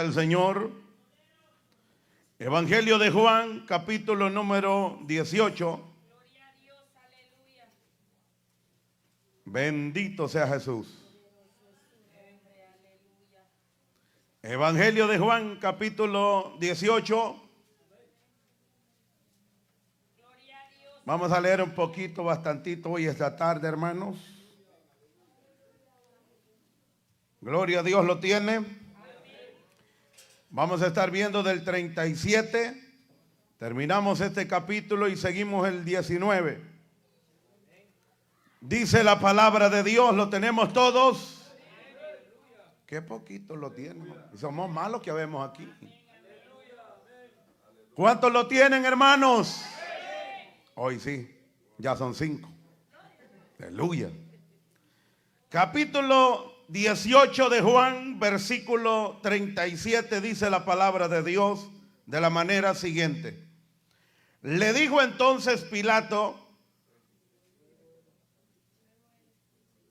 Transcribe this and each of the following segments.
El Señor. Evangelio de Juan, capítulo número 18. Gloria a Dios, aleluya. Bendito sea Jesús. Evangelio de Juan, capítulo 18. Gloria a Dios. Vamos a leer un poquito, bastantito hoy esta tarde, hermanos. Gloria a Dios, lo tiene. Vamos a estar viendo del 37. Terminamos este capítulo y seguimos el 19. Dice la palabra de Dios, ¿lo tenemos todos? Qué poquito lo tienen. Somos malos que vemos aquí. ¿Cuántos lo tienen, hermanos? Hoy sí, ya son 5. Aleluya. Capítulo 18 de Juan, versículo 37, dice la palabra de Dios de la manera siguiente. Le dijo entonces Pilato: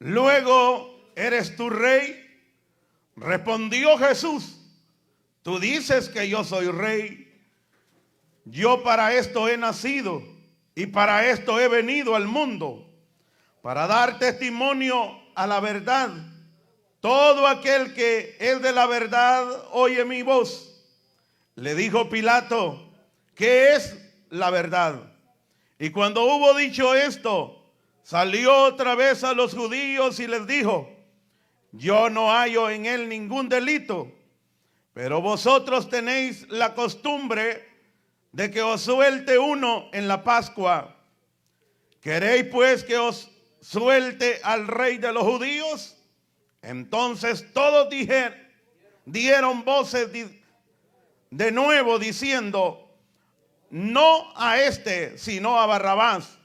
¿luego eres tú rey? Respondió Jesús: tú dices que yo soy rey. Yo para esto he nacido y para esto he venido al mundo, para dar testimonio a la verdad. Todo aquel que es de la verdad oye mi voz. Le dijo Pilato: ¿qué es la verdad? Y cuando hubo dicho esto, salió otra vez a los judíos y les dijo: yo no hallo en él ningún delito, pero vosotros tenéis la costumbre de que os suelte uno en la Pascua. ¿Queréis pues que os suelte al rey de los judíos? Entonces todos dieron voces de nuevo diciendo: no a este, sino a Barrabás.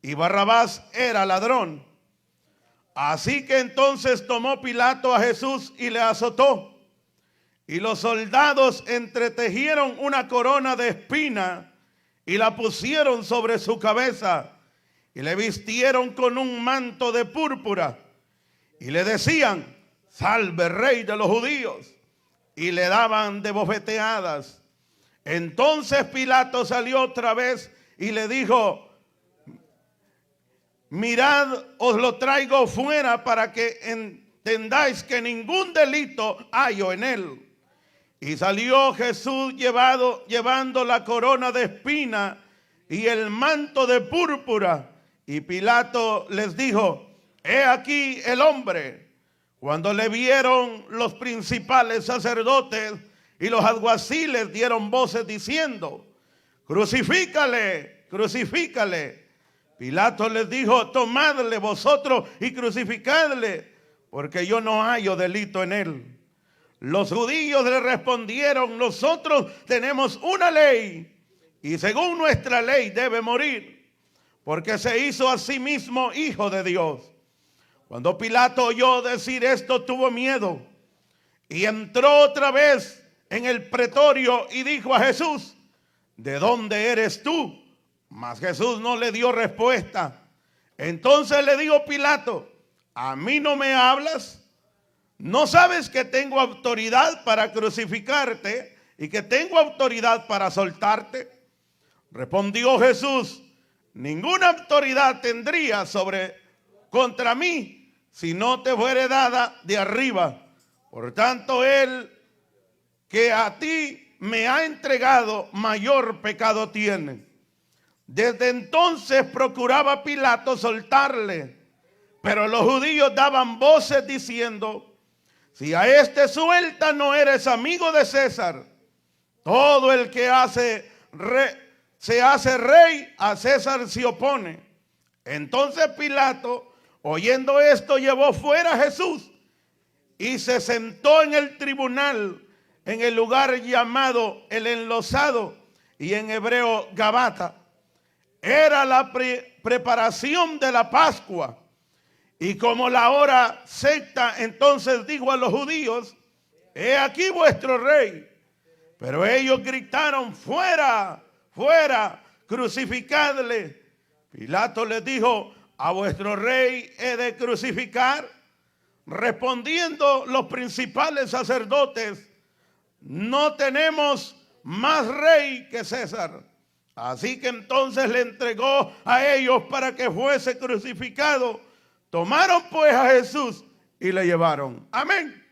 Y Barrabás era ladrón. Así que entonces tomó Pilato a Jesús y le azotó. Y los soldados entretejieron una corona de espina y la pusieron sobre su cabeza. Y le vistieron con un manto de púrpura. Y le decían: salve, rey de los judíos. Y le daban de bofeteadas. Entonces Pilato salió otra vez y le dijo: mirad, os lo traigo fuera para que entendáis que ningún delito hallo en él. Y salió Jesús llevando la corona de espina y el manto de púrpura. Y Pilato les dijo: he aquí el hombre. Cuando le vieron, los principales sacerdotes y los alguaciles dieron voces diciendo: crucifícale, crucifícale. Pilato les dijo: tomadle vosotros y crucificadle, porque yo no hallo delito en él. Los judíos le respondieron: nosotros tenemos una ley, y según nuestra ley debe morir, porque se hizo a sí mismo hijo de Dios. Cuando Pilato oyó decir esto, tuvo miedo y entró otra vez en el pretorio y dijo a Jesús: ¿de dónde eres tú? Mas Jesús no le dio respuesta. Entonces le dijo Pilato: ¿a mí no me hablas? ¿No sabes que tengo autoridad para crucificarte y que tengo autoridad para soltarte? Respondió Jesús: ninguna autoridad tendría contra mí si no te fuere dada de arriba. Por tanto, él que a ti me ha entregado, mayor pecado tiene. Desde entonces procuraba Pilato soltarle, pero los judíos daban voces diciendo: si a este suelta, no eres amigo de César. Todo el que se hace rey, a César se opone. Entonces Pilato, oyendo esto, llevó fuera a Jesús y se sentó en el tribunal, en el lugar llamado el Enlosado, y en hebreo Gabata. Era la preparación de la Pascua. Y como la hora sexta, entonces dijo a los judíos: he aquí vuestro rey. Pero ellos gritaron: fuera, fuera, crucificadle. Pilato les dijo: ¿a vuestro rey he de crucificar? Respondiendo los principales sacerdotes, no tenemos más rey que César. Así que entonces le entregó a ellos para que fuese crucificado. Tomaron pues a Jesús y le llevaron. Amén.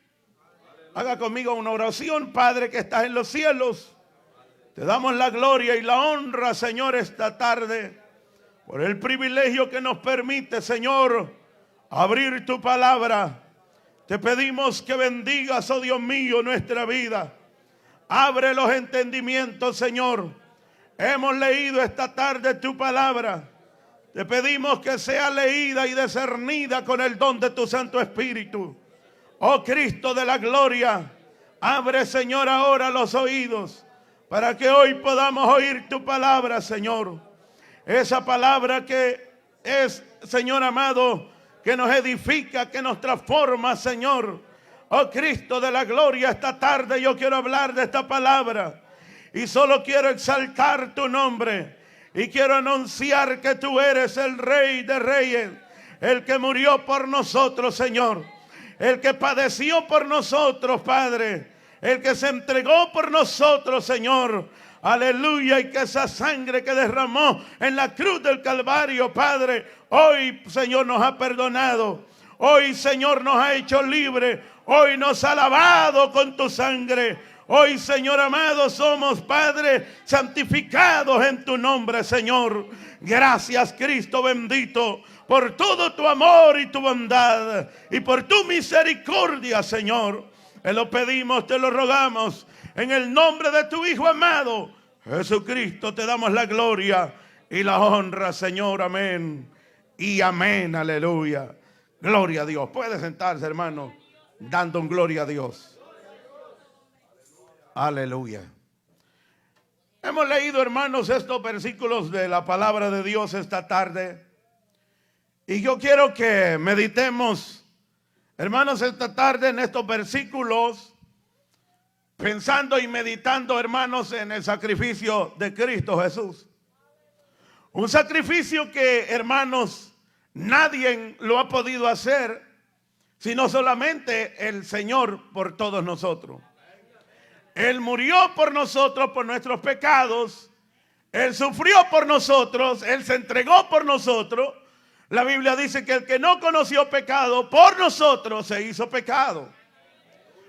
Haga conmigo una oración. Padre que estás en los cielos, te damos la gloria y la honra, Señor, esta tarde, por el privilegio que nos permite, Señor, abrir tu palabra. Te pedimos que bendigas, oh Dios mío, nuestra vida. Abre los entendimientos, Señor. Hemos leído esta tarde tu palabra. Te pedimos que sea leída y discernida con el don de tu Santo Espíritu. Oh Cristo de la gloria, abre, Señor, ahora los oídos para que hoy podamos oír tu palabra, Señor. Esa palabra que es, Señor amado, que nos edifica, que nos transforma, Señor. Oh Cristo de la gloria, esta tarde yo quiero hablar de esta palabra y solo quiero exaltar tu nombre y quiero anunciar que tú eres el Rey de Reyes, el que murió por nosotros, Señor, el que padeció por nosotros, Padre, el que se entregó por nosotros, Señor. Aleluya, y que esa sangre que derramó en la cruz del Calvario, Padre, hoy, Señor, nos ha perdonado. Hoy, Señor, nos ha hecho libre. Hoy nos ha lavado con tu sangre. Hoy, Señor amado, somos, Padre, santificados en tu nombre, Señor. Gracias, Cristo bendito, por todo tu amor y tu bondad y por tu misericordia, Señor. Te lo pedimos, te lo rogamos, en el nombre de tu Hijo amado, Jesucristo. Te damos la gloria y la honra, Señor. Amén y amén. Aleluya. Gloria a Dios. Puede sentarse, hermano, dando un gloria a Dios. Aleluya. Hemos leído, hermanos, estos versículos de la palabra de Dios esta tarde. Y yo quiero que meditemos, hermanos, esta tarde en estos versículos, pensando y meditando, hermanos, en el sacrificio de Cristo Jesús. Un sacrificio que, hermanos, nadie lo ha podido hacer, sino solamente el Señor por todos nosotros. Él murió por nosotros, por nuestros pecados. Él sufrió por nosotros. Él se entregó por nosotros. La Biblia dice que el que no conoció pecado, por nosotros se hizo pecado.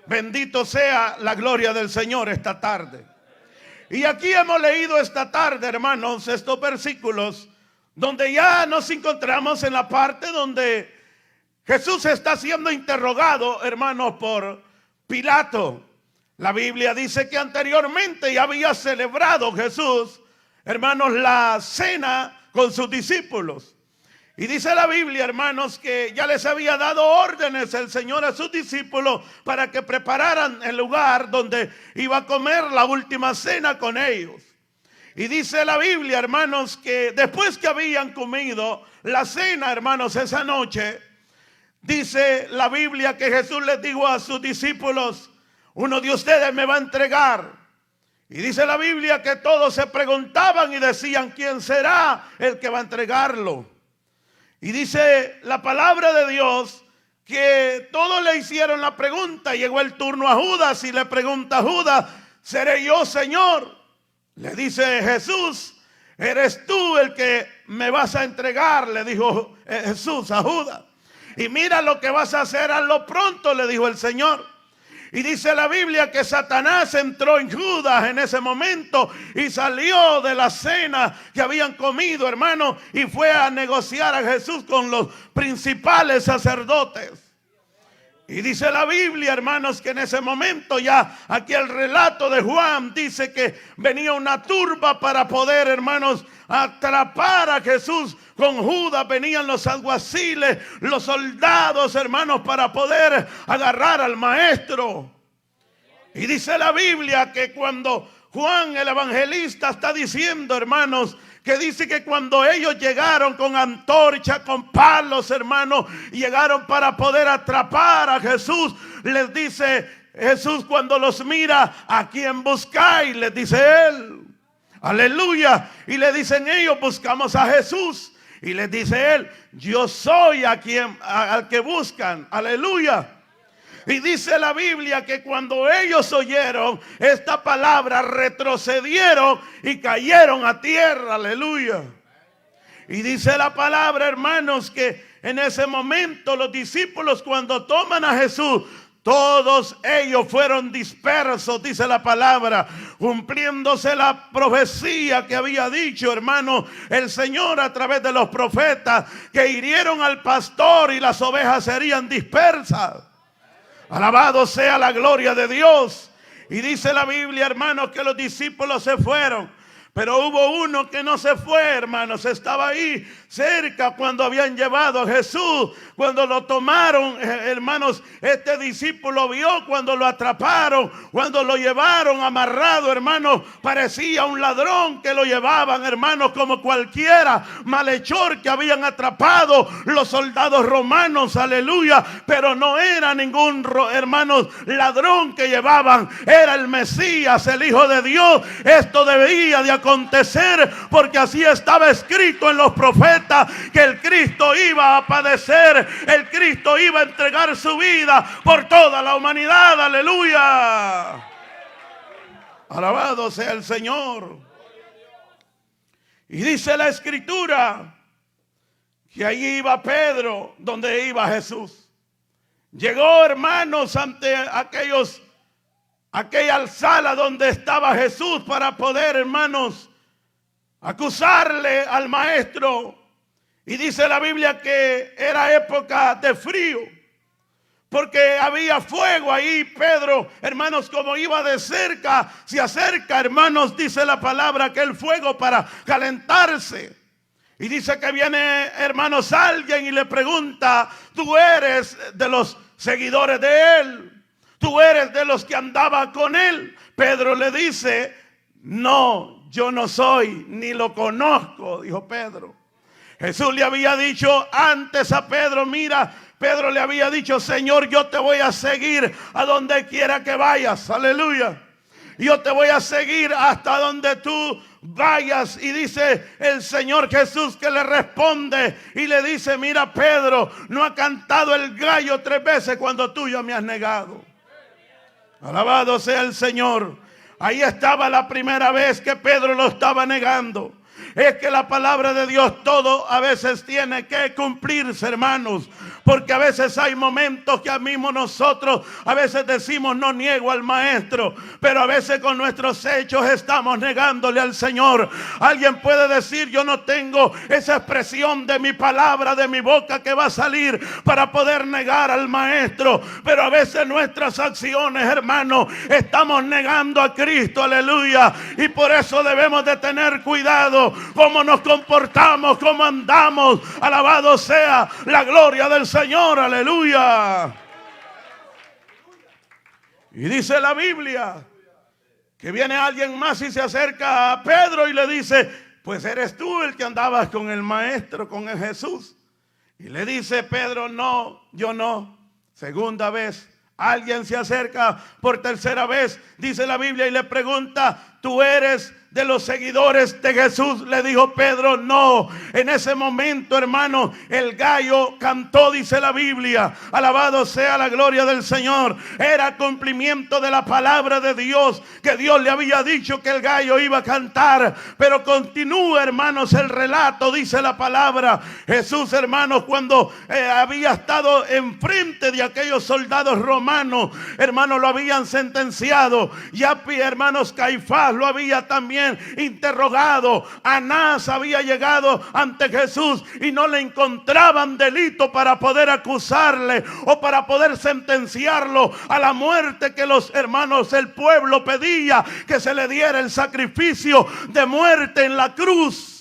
Bendito sea la gloria del Señor esta tarde. Y aquí hemos leído esta tarde, hermanos, estos versículos donde ya nos encontramos en la parte donde Jesús está siendo interrogado, hermanos, por Pilato. La Biblia dice que anteriormente ya había celebrado Jesús, hermanos, la cena con sus discípulos. Y dice la Biblia, hermanos, que ya les había dado órdenes el Señor a sus discípulos para que prepararan el lugar donde iba a comer la última cena con ellos. Y dice la Biblia, hermanos, que después que habían comido la cena, hermanos, esa noche, dice la Biblia que Jesús les dijo a sus discípulos: uno de ustedes me va a entregar. Y dice la Biblia que todos se preguntaban y decían: ¿quién será el que va a entregarlo? Y dice la palabra de Dios que todos le hicieron la pregunta. Llegó el turno a Judas y le pregunta a Judas: ¿seré yo, Señor? Le dice Jesús: ¿eres tú el que me vas a entregar? Le dijo Jesús a Judas. Y mira lo que vas a hacer, hazlo pronto, le dijo el Señor. Y dice la Biblia que Satanás entró en Judas en ese momento y salió de la cena que habían comido, hermano, y fue a negociar a Jesús con los principales sacerdotes. Y dice la Biblia, hermanos, que en ese momento ya aquí el relato de Juan dice que venía una turba para poder, hermanos, atrapar a Jesús con Judas. Venían los alguaciles, los soldados, hermanos, para poder agarrar al maestro. Y dice la Biblia que cuando Juan el evangelista está diciendo, hermanos, que dice que cuando ellos llegaron con antorcha, con palos, hermanos, llegaron para poder atrapar a Jesús, les dice Jesús cuando los mira: ¿a quién buscáis? Les dice él. Aleluya. Y le dicen ellos: buscamos a Jesús. Y les dice él: yo soy al que buscan. Aleluya. Y dice la Biblia que cuando ellos oyeron esta palabra, retrocedieron y cayeron a tierra. Aleluya. Y dice la palabra, hermanos, que en ese momento los discípulos, cuando toman a Jesús, todos ellos fueron dispersos, dice la palabra, cumpliéndose la profecía que había dicho, hermano, el Señor a través de los profetas, que hirieron al pastor y las ovejas serían dispersas. Alabado sea la gloria de Dios. Y dice la Biblia, hermanos, que los discípulos se fueron. Pero hubo uno que no se fue, hermanos. Estaba ahí cerca cuando habían llevado a Jesús. Cuando lo tomaron, hermanos, este discípulo vio cuando lo atraparon, cuando lo llevaron amarrado, hermanos. Parecía un ladrón que lo llevaban, hermanos, como cualquiera malhechor que habían atrapado los soldados romanos, aleluya. Pero no era ningún, hermanos, ladrón que llevaban. Era el Mesías, el Hijo de Dios. Esto debía de acontecer porque así estaba escrito en los profetas, que el Cristo iba a padecer, el Cristo iba a entregar su vida por toda la humanidad. Aleluya. Alabado sea el Señor. Y dice la Escritura que allí iba Pedro donde iba Jesús. Llegó, hermanos, ante aquella sala donde estaba Jesús para poder, hermanos, acusarle al maestro. Y dice la Biblia que era época de frío, porque había fuego ahí. Pedro, hermanos, como iba de cerca, se acerca, hermanos, dice la palabra, aquel fuego para calentarse. Y dice que viene, hermanos, alguien y le pregunta: ¿tú eres de los seguidores de él? ¿Tú eres de los que andaba con él? Pedro le dice: no, yo no soy, ni lo conozco, dijo Pedro. Jesús le había dicho antes a Pedro, mira, Pedro le había dicho: Señor, yo te voy a seguir a donde quiera que vayas, aleluya. Yo te voy a seguir hasta donde tú vayas. Y dice el Señor Jesús que le responde y le dice: mira, Pedro, no ha cantado el gallo 3 veces cuando tú ya me has negado. Alabado sea el Señor. Ahí estaba la primera vez que Pedro lo estaba negando. Es que la palabra de Dios todo a veces tiene que cumplirse, hermanos. Porque a veces hay momentos que mismo nosotros a veces decimos: no niego al maestro, pero a veces con nuestros hechos estamos negándole al Señor. Alguien puede decir: yo no tengo esa expresión de mi palabra, de mi boca, que va a salir para poder negar al maestro. Pero a veces nuestras acciones, hermanos, estamos negando a Cristo, aleluya. Y por eso debemos de tener cuidado cómo nos comportamos, cómo andamos. Alabado sea la gloria del Señor, aleluya. Y dice la Biblia que viene alguien más y se acerca a Pedro y le dice: pues eres tú el que andabas con el maestro, con el Jesús. Y le dice Pedro: no, yo no. Segunda vez. Alguien se acerca por tercera vez, dice la Biblia, y le pregunta: ¿tú eres de los seguidores de Jesús? Le dijo Pedro: no. En ese momento, hermano, el gallo cantó, dice la Biblia. Alabado sea la gloria del Señor. Era cumplimiento de la palabra de Dios, que Dios le había dicho que el gallo iba a cantar. Pero continúa, hermanos, el relato. Dice la palabra: Jesús, hermanos, cuando había estado enfrente de aquellos soldados romanos, hermanos, lo habían sentenciado. Ya, hermanos, Caifás lo había también interrogado. Anás había llegado ante Jesús y no le encontraban delito para poder acusarle o para poder sentenciarlo a la muerte, que los hermanos, el pueblo pedía que se le diera el sacrificio de muerte en la cruz.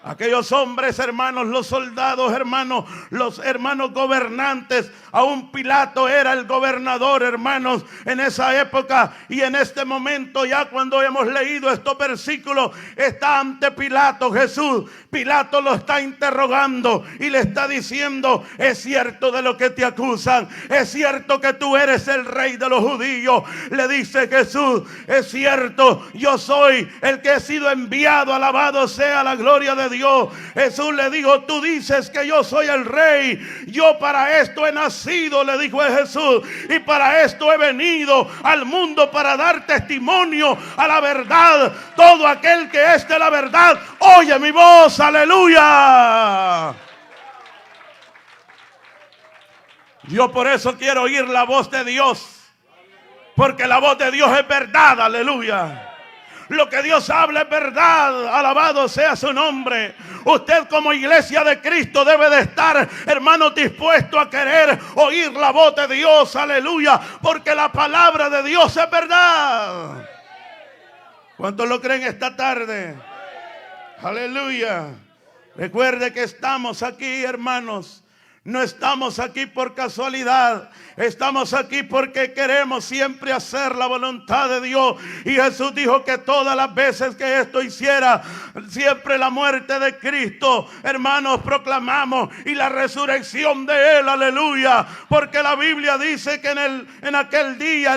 Aquellos hombres, hermanos, los soldados, hermanos, los hermanos gobernantes, aún Pilato era el gobernador, hermanos, en esa época. Y en este momento, ya cuando hemos leído estos versículos, está ante Pilato Jesús. Pilato lo está interrogando y le está diciendo: es cierto de lo que te acusan, es cierto que tú eres el rey de los judíos. Le dice Jesús: es cierto, yo soy el que he sido enviado, alabado sea la gloria de Dios. Jesús le dijo, tú dices que yo soy el rey. Yo para esto he nacido, le dijo Jesús. Y para esto he venido al mundo, para dar testimonio a la verdad. Todo aquel que es de la verdad, oye mi voz, aleluya. Yo por eso quiero oír la voz de Dios. Porque la voz de Dios es verdad, aleluya. Lo que Dios habla es verdad, alabado sea su nombre. Usted como iglesia de Cristo debe de estar, hermano, dispuesto a querer oír la voz de Dios, aleluya. Porque la palabra de Dios es verdad. ¿Cuántos lo creen esta tarde? Aleluya. Recuerde que estamos aquí, hermanos. No estamos aquí por casualidad. Estamos aquí porque queremos siempre hacer la voluntad de Dios. Y Jesús dijo que todas las veces que esto hiciera, siempre la muerte de Cristo, hermanos, proclamamos, y la resurrección de Él, aleluya. Porque la Biblia dice que en aquel día,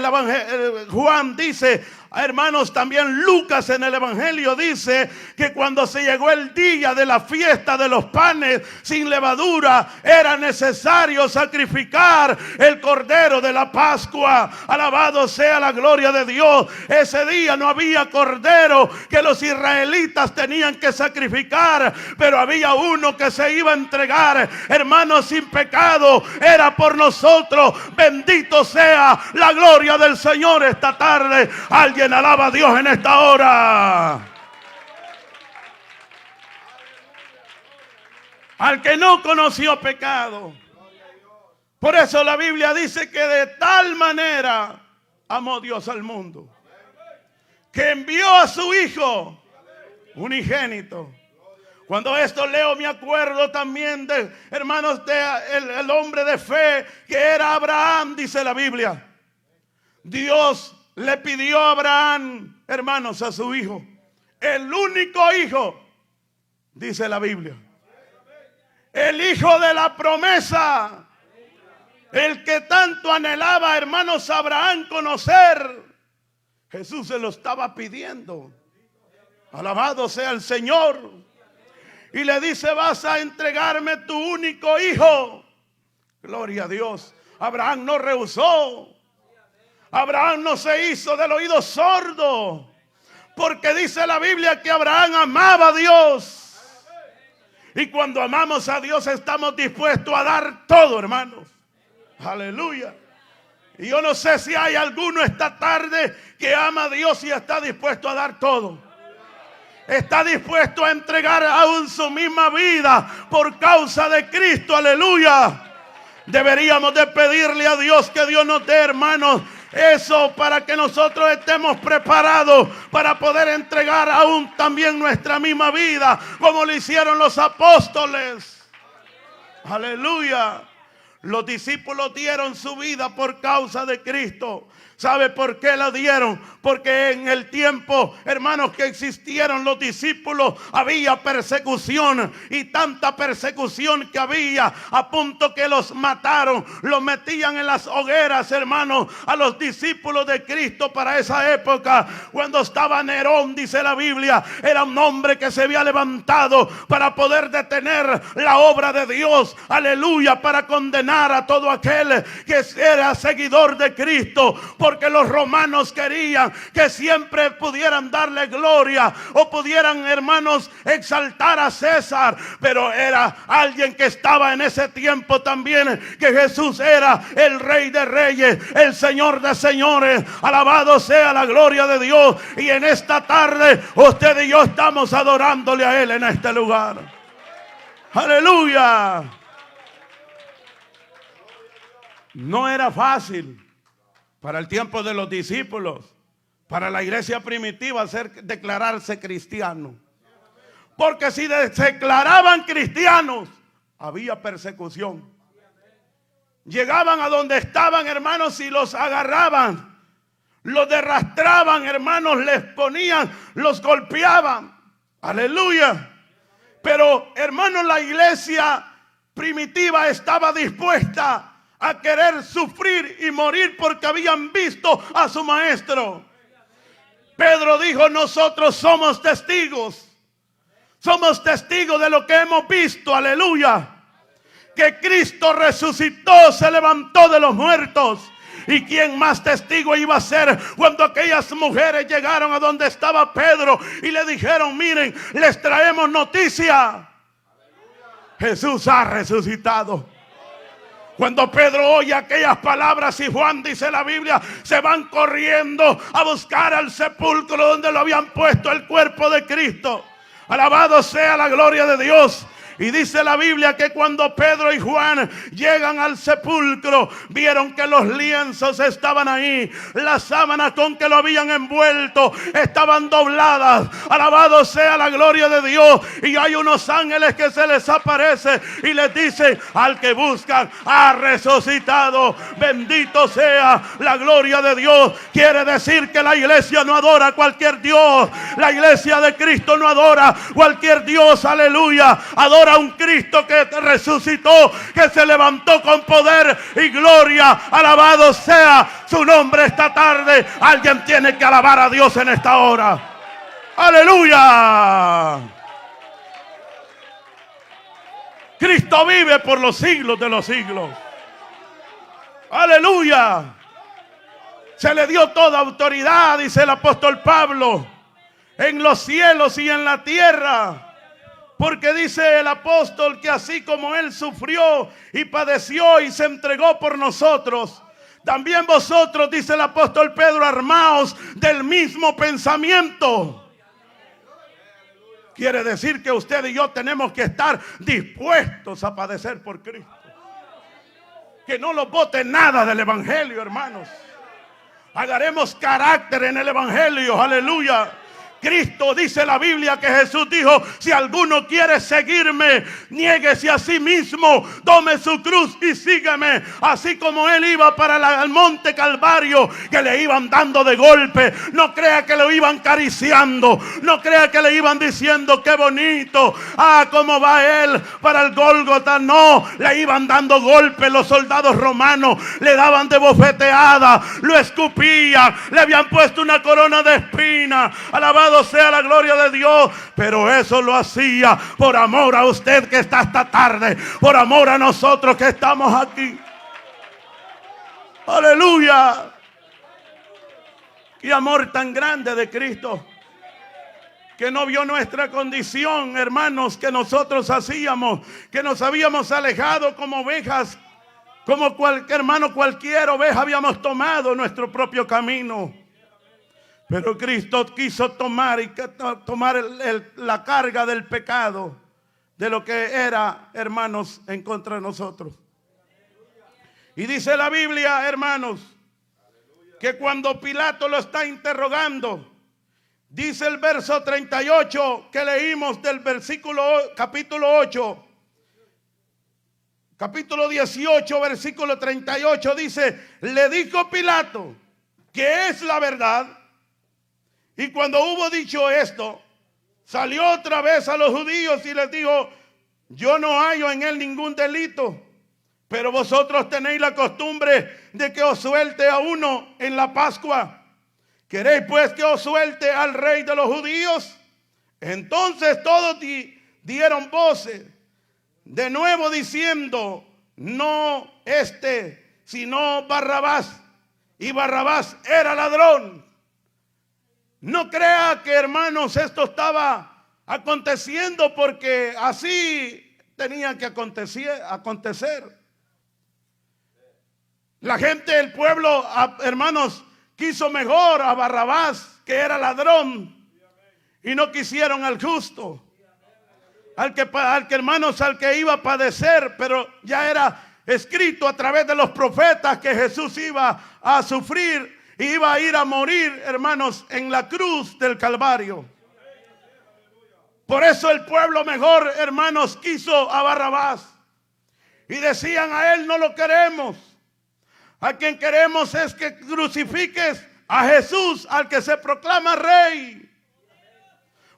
Juan dice, hermanos, también Lucas en el Evangelio dice que cuando se llegó el día de la fiesta de los panes sin levadura, era necesario sacrificar el cordero de la Pascua. Alabado sea la gloria de Dios. Ese día no había cordero que los israelitas tenían que sacrificar, pero había uno que se iba a entregar, hermanos, sin pecado. Era por nosotros. Bendito sea la gloria del Señor esta tarde. Alguien alaba a Dios en esta hora. Al que no conoció pecado. Por eso la Biblia dice que de tal manera amó Dios al mundo, que envió a su Hijo unigénito. Cuando esto leo me acuerdo también de, hermanos, el hombre de fe que era Abraham, dice la Biblia. Dios le pidió a Abraham, hermanos, a su hijo, el único hijo, dice la Biblia, el hijo de la promesa, el que tanto anhelaba, hermanos, Abraham conocer. Jesús se lo estaba pidiendo. Alabado sea el Señor. Y le dice, vas a entregarme tu único hijo. Gloria a Dios. Abraham no rehusó. Abraham no se hizo del oído sordo, porque dice la Biblia que Abraham amaba a Dios. Y cuando amamos a Dios estamos dispuestos a dar todo, hermanos. Aleluya. Y yo no sé si hay alguno esta tarde que ama a Dios y está dispuesto a dar todo. Está dispuesto a entregar aún su misma vida por causa de Cristo. Aleluya. Deberíamos de pedirle a Dios que Dios nos dé, hermanos, eso para que nosotros estemos preparados para poder entregar aún también nuestra misma vida, como lo hicieron los apóstoles. Aleluya. Los discípulos dieron su vida por causa de Cristo. ¿Sabe por qué la dieron? Porque en el tiempo, hermanos, que existieron los discípulos, había persecución, y tanta persecución que había a punto que los mataron. Los metían en las hogueras, hermanos, a los discípulos de Cristo para esa época. Cuando estaba Nerón, dice la Biblia, era un hombre que se había levantado para poder detener la obra de Dios. Aleluya, para condenar a todo aquel que era seguidor de Cristo. Porque los romanos querían que siempre pudieran darle gloria o pudieran, hermanos, exaltar a César. Pero era alguien que estaba en ese tiempo también, que Jesús era el Rey de Reyes, el Señor de Señores. Alabado sea la gloria de Dios. Y en esta tarde usted y yo estamos adorándole a Él en este lugar. Aleluya. No era fácil para el tiempo de los discípulos, para la iglesia primitiva, declararse cristiano. Porque si se declaraban cristianos, había persecución. Llegaban a donde estaban, hermanos, y los agarraban, los derrastraban, hermanos, les ponían, los golpeaban. Aleluya. Pero, hermanos, la iglesia primitiva estaba dispuesta a querer sufrir y morir porque habían visto a su maestro. Pedro dijo, nosotros somos testigos. Somos testigos de lo que hemos visto, aleluya. Que Cristo resucitó, se levantó de los muertos. ¿Y quién más testigo iba a ser cuando aquellas mujeres llegaron a donde estaba Pedro y le dijeron: miren, les traemos noticia? Jesús ha resucitado. Cuando Pedro oye aquellas palabras y Juan, dice la Biblia, se van corriendo a buscar al sepulcro donde lo habían puesto el cuerpo de Cristo. Alabado sea la gloria de Dios. Y dice la Biblia que cuando Pedro y Juan llegan al sepulcro, vieron que los lienzos estaban ahí, las sábanas con que lo habían envuelto estaban dobladas. Alabado sea la gloria de Dios. Y hay unos ángeles que se les aparece y les dice: al que buscan ha resucitado. Bendito sea la gloria de Dios. Quiere decir que la iglesia no adora a cualquier Dios. La iglesia de Cristo no adora cualquier Dios, aleluya. Adora a un Cristo que resucitó, que se levantó con poder y gloria. Alabado sea su nombre esta tarde. Alguien tiene que alabar a Dios en esta hora. Aleluya. Cristo vive por los siglos de los siglos. Aleluya. Se le dio toda autoridad, dice el apóstol Pablo, en los cielos y en la tierra. Porque dice el apóstol que así como Él sufrió y padeció y se entregó por nosotros, también vosotros, dice el apóstol Pedro, armaos del mismo pensamiento. Quiere decir que usted y yo tenemos que estar dispuestos a padecer por Cristo. Que no nos bote nada del evangelio, hermanos. Agarremos carácter en el evangelio, aleluya. Cristo, dice la Biblia, que Jesús dijo: si alguno quiere seguirme, niéguese a sí mismo, tome su cruz y sígueme. Así como Él iba para el monte Calvario, que le iban dando de golpe. No crea que lo iban acariciando, no crea que le iban diciendo: qué bonito, cómo va Él para el Gólgota. No, le iban dando golpes. Los soldados romanos le daban de bofeteada, lo escupían, le habían puesto una corona de espinas. Alabado sea la gloria de Dios. Pero eso lo hacía por amor a usted que está esta tarde, por amor a nosotros que estamos aquí. Aleluya. Qué amor tan grande de Cristo, que no vio nuestra condición, hermanos, que nosotros hacíamos, que nos habíamos alejado como ovejas, como cualquier hermano, cualquier oveja habíamos tomado nuestro propio camino. Pero Cristo quiso tomar la carga del pecado, de lo que era, hermanos, en contra de nosotros. Y dice la Biblia, hermanos, que cuando Pilato lo está interrogando, dice el verso 38 que leímos del capítulo 8, capítulo 18, versículo 38, dice: le dijo Pilato, ¿qué es la verdad? Y cuando hubo dicho esto, salió otra vez a los judíos y les dijo: yo no hallo en él ningún delito, pero vosotros tenéis la costumbre de que os suelte a uno en la Pascua. ¿Queréis pues que os suelte al rey de los judíos? Entonces todos dieron voces de nuevo diciendo: no este, sino Barrabás. Y Barrabás era ladrón. No crea que, hermanos, esto estaba aconteciendo porque así tenía que acontecer. La gente del pueblo, hermanos, quiso mejor a Barrabás, que era ladrón, y no quisieron al justo, al que hermanos, al que iba a padecer. Pero ya era escrito a través de los profetas que Jesús iba a sufrir, iba a ir a morir, hermanos, en la cruz del Calvario. Por eso el pueblo mejor, hermanos, quiso a Barrabás. Y decían: a él no lo queremos. A quien queremos es que crucifiques a Jesús, al que se proclama rey.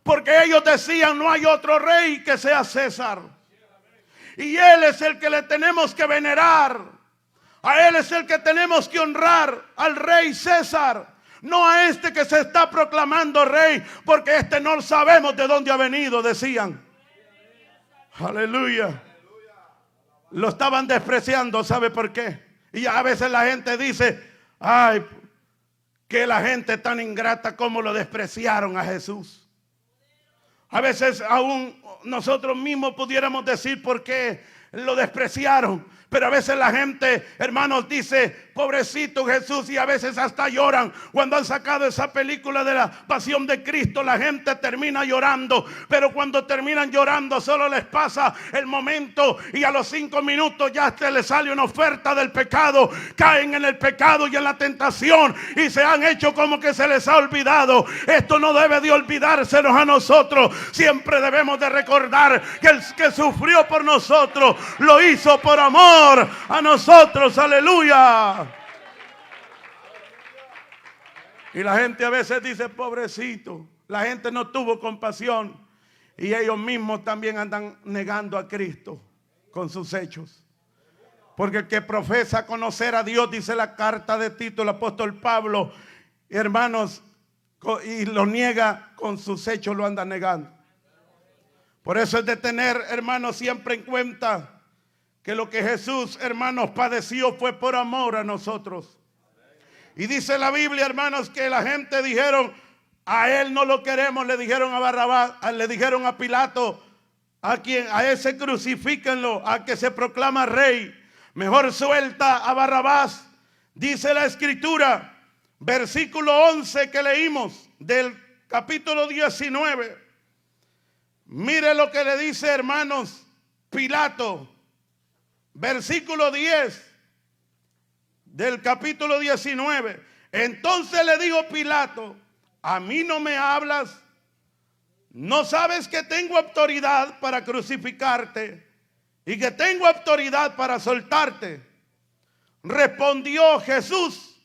Porque ellos decían: no hay otro rey que sea César. Y él es el que le tenemos que venerar. A él es el que tenemos que honrar, al rey César. No a este que se está proclamando rey, porque este no sabemos de dónde ha venido, decían. Aleluya. Lo estaban despreciando, ¿sabe por qué? Y a veces la gente dice, ay, que la gente tan ingrata como lo despreciaron a Jesús. A veces aún nosotros mismos pudiéramos decir por qué lo despreciaron. Pero a veces la gente, hermanos, dice, pobrecito Jesús, y a veces hasta lloran. Cuando han sacado esa película de la Pasión de Cristo, la gente termina llorando. Pero cuando terminan llorando, solo les pasa el momento, y a los 5 minutos ya les sale una oferta del pecado. Caen en el pecado y en la tentación, y se han hecho como que se les ha olvidado. Esto no debe de olvidársenos a nosotros. Siempre debemos de recordar que el que sufrió por nosotros, lo hizo por amor a nosotros, aleluya. Y la gente a veces dice, pobrecito, la gente no tuvo compasión, y ellos mismos también andan negando a Cristo con sus hechos. Porque el que profesa conocer a Dios, dice la carta de Tito, el apóstol Pablo, hermanos, y lo niega con sus hechos, lo anda negando. Por eso es de tener, hermanos, siempre en cuenta que lo que Jesús, hermanos, padeció fue por amor a nosotros. Y dice la Biblia, hermanos, que la gente dijeron, a él no lo queremos. Le dijeron a Barrabás, le dijeron a Pilato, a ese crucifíquenlo, a que se proclama rey. Mejor suelta a Barrabás. Dice la Escritura, versículo 11 que leímos del capítulo 19. Mire lo que le dice, hermanos, Pilato. Versículo 10 del capítulo 19. Entonces le dijo Pilato, ¿a mí no me hablas? ¿No sabes que tengo autoridad para crucificarte y que tengo autoridad para soltarte? Respondió Jesús,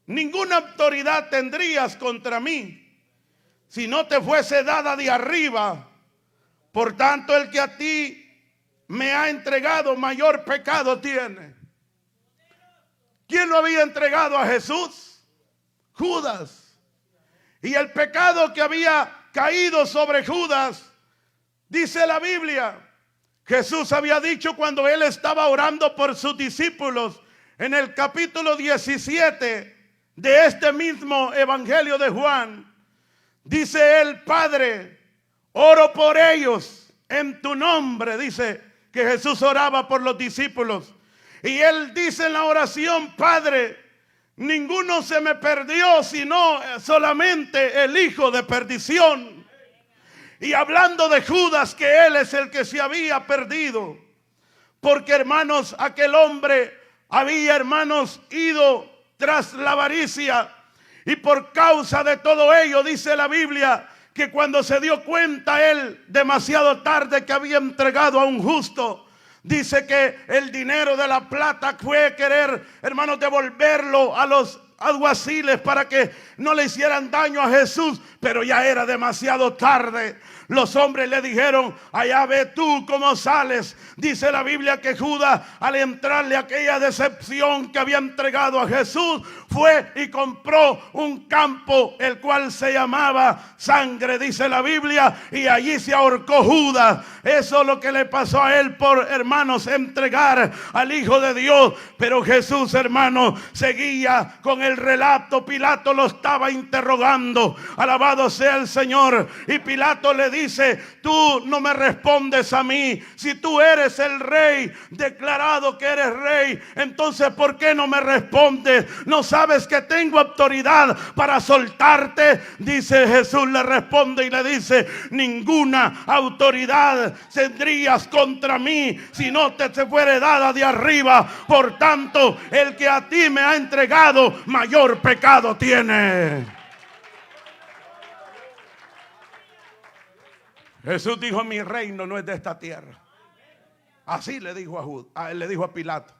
ninguna autoridad tendrías contra mí si no te fuese dada de arriba. Por tanto, el que a ti me ha entregado, mayor pecado tiene. ¿Quién lo había entregado a Jesús? Judas. Y el pecado que había caído sobre Judas, dice la Biblia, Jesús había dicho cuando él estaba orando por sus discípulos, en el capítulo 17 de este mismo evangelio de Juan, dice él, Padre, oro por ellos en tu nombre. Dice que Jesús oraba por los discípulos. Y él dice en la oración, Padre, ninguno se me perdió, sino solamente el hijo de perdición. Y hablando de Judas, que él es el que se había perdido. Porque, hermanos, aquel hombre había, hermanos, ido tras la avaricia. Y por causa de todo ello, dice la Biblia, que cuando se dio cuenta él demasiado tarde que había entregado a un justo, dice que el dinero de la plata fue a querer, hermanos, devolverlo a los alguaciles para que no le hicieran daño a Jesús, pero ya era demasiado tarde. Los hombres le dijeron, allá ve tú cómo sales. Dice la Biblia que Judas, al entrarle aquella decepción que había entregado a Jesús, fue y compró un campo, el cual se llamaba Sangre, dice la Biblia, y allí se ahorcó Judas. Eso es lo que le pasó a él por, hermanos, entregar al Hijo de Dios. Pero Jesús, hermanos, seguía con el relato. Pilato lo estaba interrogando. Alabado sea el Señor. Y Pilato le dice, tú no me respondes a mí. Si tú eres el rey, declarado que eres rey, entonces ¿por qué no me respondes? ¿No sabes que tengo autoridad para soltarte? Dice Jesús, le responde y le dice, ninguna autoridad tendrías contra mí si no te fuere dada de arriba. Por tanto, el que a ti me ha entregado, mayor pecado tiene. Jesús dijo, mi reino no es de esta tierra. Así le dijo le dijo a Pilato.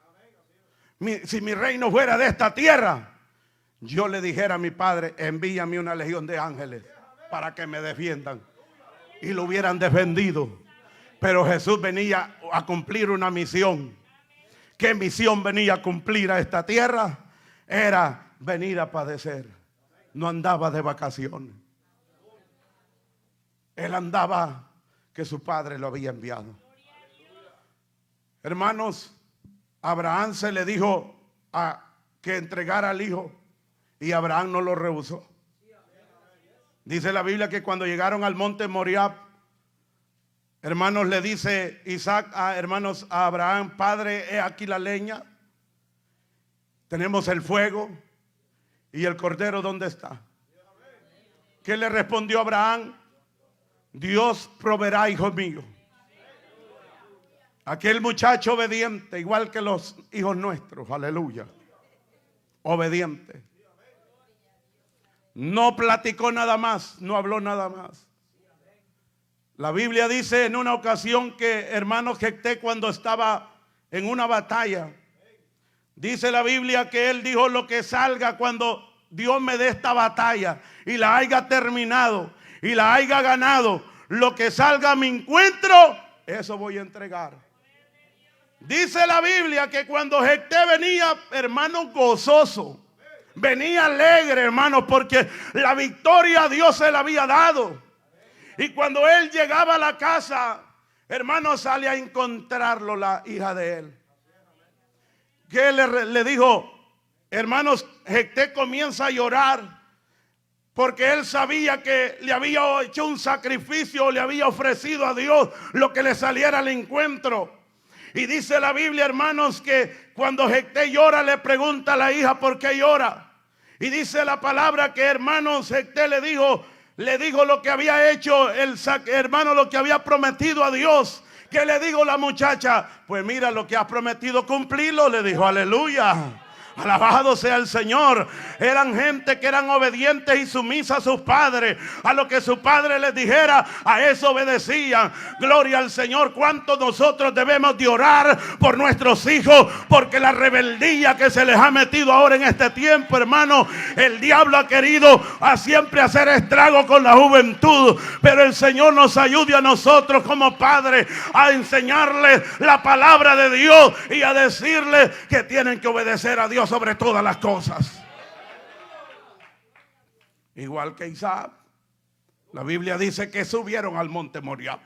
Si mi reino fuera de esta tierra, yo le dijera a mi Padre, envíame una legión de ángeles para que me defiendan. Y lo hubieran defendido. Pero Jesús venía a cumplir una misión. ¿Qué misión venía a cumplir a esta tierra? Era venir a padecer. no andaba de vacaciones. Él andaba que su padre lo había enviado. Hermanos, Abraham se le dijo que entregara al hijo y Abraham no lo rehusó. Dice la Biblia que cuando llegaron al monte Moriah, hermanos, le dice Isaac a Abraham: Padre, he aquí la leña, tenemos el fuego, y el cordero, ¿dónde está? ¿Qué le respondió Abraham? Dios proveerá, hijo mío. Aquel muchacho obediente, igual que los hijos nuestros, aleluya, obediente. No platicó nada más, no habló nada más. La Biblia dice en una ocasión que hermano Jefté, cuando estaba en una batalla, dice la Biblia que él dijo: lo que salga cuando Dios me dé esta batalla y la haya terminado y la haya ganado, lo que salga a mi encuentro, eso voy a entregar. Dice la Biblia que cuando Jefté venía, hermano, gozoso, venía alegre, hermano, porque la victoria a Dios se la había dado. Y cuando él llegaba a la casa, hermano, sale a encontrarlo la hija de él. ¿Qué le dijo? Hermanos, Jefté comienza a llorar porque él sabía que le había hecho un sacrificio, le había ofrecido a Dios lo que le saliera al encuentro. Y dice la Biblia, hermanos, que cuando Jefté llora, le pregunta a la hija: ¿por qué llora? Y dice la palabra que, hermanos, Jefté le dijo lo que había hecho hermano, lo que había prometido a Dios. ¿Qué le dijo la muchacha? Pues mira, lo que has prometido, cumplirlo, le dijo. Aleluya. Alabado sea el Señor. Eran gente que eran obedientes y sumisas a sus padres. A lo que su padre les dijera, a eso obedecían. Gloria al Señor. ¿Cuántos nosotros debemos de orar por nuestros hijos? Porque la rebeldía que se les ha metido ahora en este tiempo, hermano, el diablo ha querido siempre hacer estrago con la juventud. Pero el Señor nos ayude a nosotros como padres a enseñarles la palabra de Dios y a decirles que tienen que obedecer a Dios sobre todas las cosas. Igual que Isaac, la Biblia dice que subieron al monte Moriah.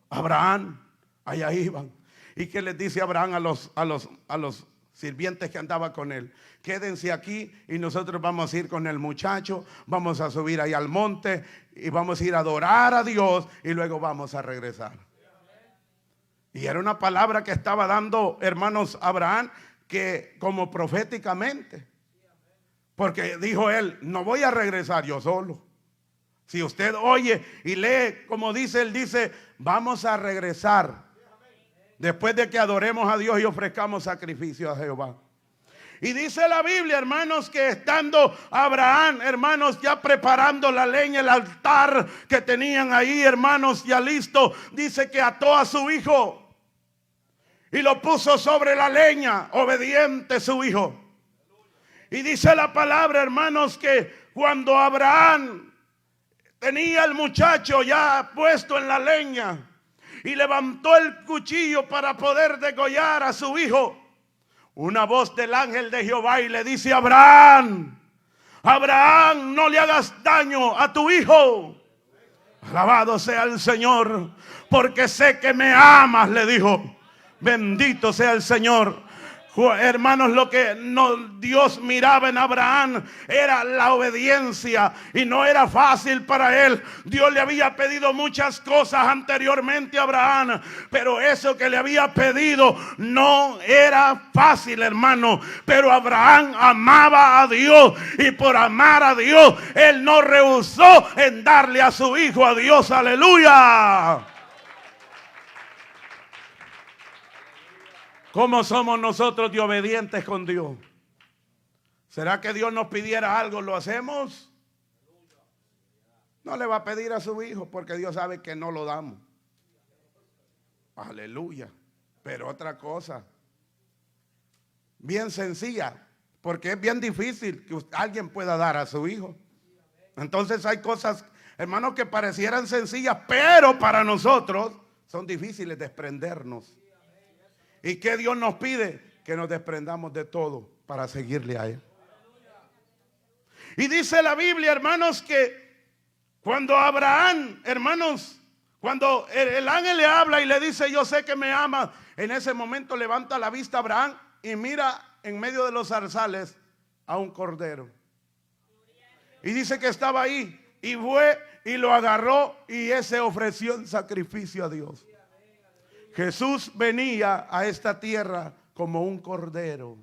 Abraham, allá iban. ¿Y qué les dice Abraham a los sirvientes que andaban con él? Quédense aquí y nosotros vamos a ir con el muchacho, vamos a subir ahí al monte y vamos a ir a adorar a Dios y luego vamos a regresar. Y era una palabra que estaba dando, hermanos, Abraham, que como proféticamente, porque dijo él: no voy a regresar yo solo. Si usted oye y lee como dice, él dice: vamos a regresar después de que adoremos a Dios y ofrezcamos sacrificio a Jehová. Y dice la Biblia, hermanos, que estando Abraham, hermanos, ya preparando la leña, el altar que tenían ahí, hermanos, ya listo, dice que ató a su hijo y lo puso sobre la leña, obediente su hijo. Y dice la palabra, hermanos, que cuando Abraham tenía al muchacho ya puesto en la leña y levantó el cuchillo para poder degollar a su hijo, una voz del ángel de Jehová y le dice: Abraham, Abraham, no le hagas daño a tu hijo. Alabado sea el Señor, porque sé que me amas, le dijo. Bendito sea el Señor. Hermanos, lo que Dios miraba en Abraham era la obediencia, y no era fácil para él. Dios le había pedido muchas cosas anteriormente a Abraham, pero eso que le había pedido no era fácil, hermano. Pero Abraham amaba a Dios, y por amar a Dios él no rehusó en darle a su hijo a Dios. Aleluya. ¿Cómo somos nosotros de obedientes con Dios? ¿Será que Dios nos pidiera algo, lo hacemos? No le va a pedir a su hijo porque Dios sabe que no lo damos. Aleluya. Pero otra cosa, bien sencilla, porque es bien difícil que alguien pueda dar a su hijo. Entonces hay cosas, hermanos, que parecieran sencillas, pero para nosotros son difíciles de desprendernos. ¿Y qué Dios nos pide? Que nos desprendamos de todo para seguirle a Él. Y dice la Biblia, hermanos, que cuando Abraham, hermanos, cuando el ángel le habla y le dice, yo sé que me amas, en ese momento levanta la vista Abraham y mira en medio de los zarzales a un cordero. Y dice que estaba ahí y fue y lo agarró y ese ofreció en sacrificio a Dios. Jesús venía a esta tierra como un cordero.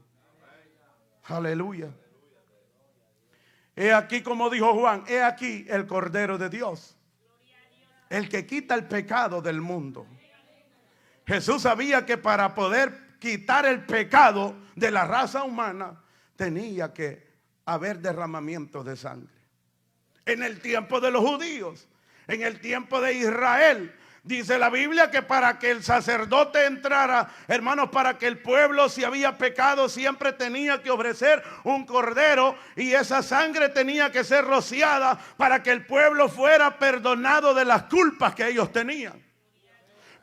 Aleluya. He aquí, como dijo Juan, he aquí el Cordero de Dios, el que quita el pecado del mundo. Jesús sabía que para poder quitar el pecado de la raza humana tenía que haber derramamiento de sangre. En el tiempo de los judíos, en el tiempo de Israel, dice la Biblia que para que el sacerdote entrara, hermanos, para que el pueblo, si había pecado, siempre tenía que ofrecer un cordero y esa sangre tenía que ser rociada para que el pueblo fuera perdonado de las culpas que ellos tenían.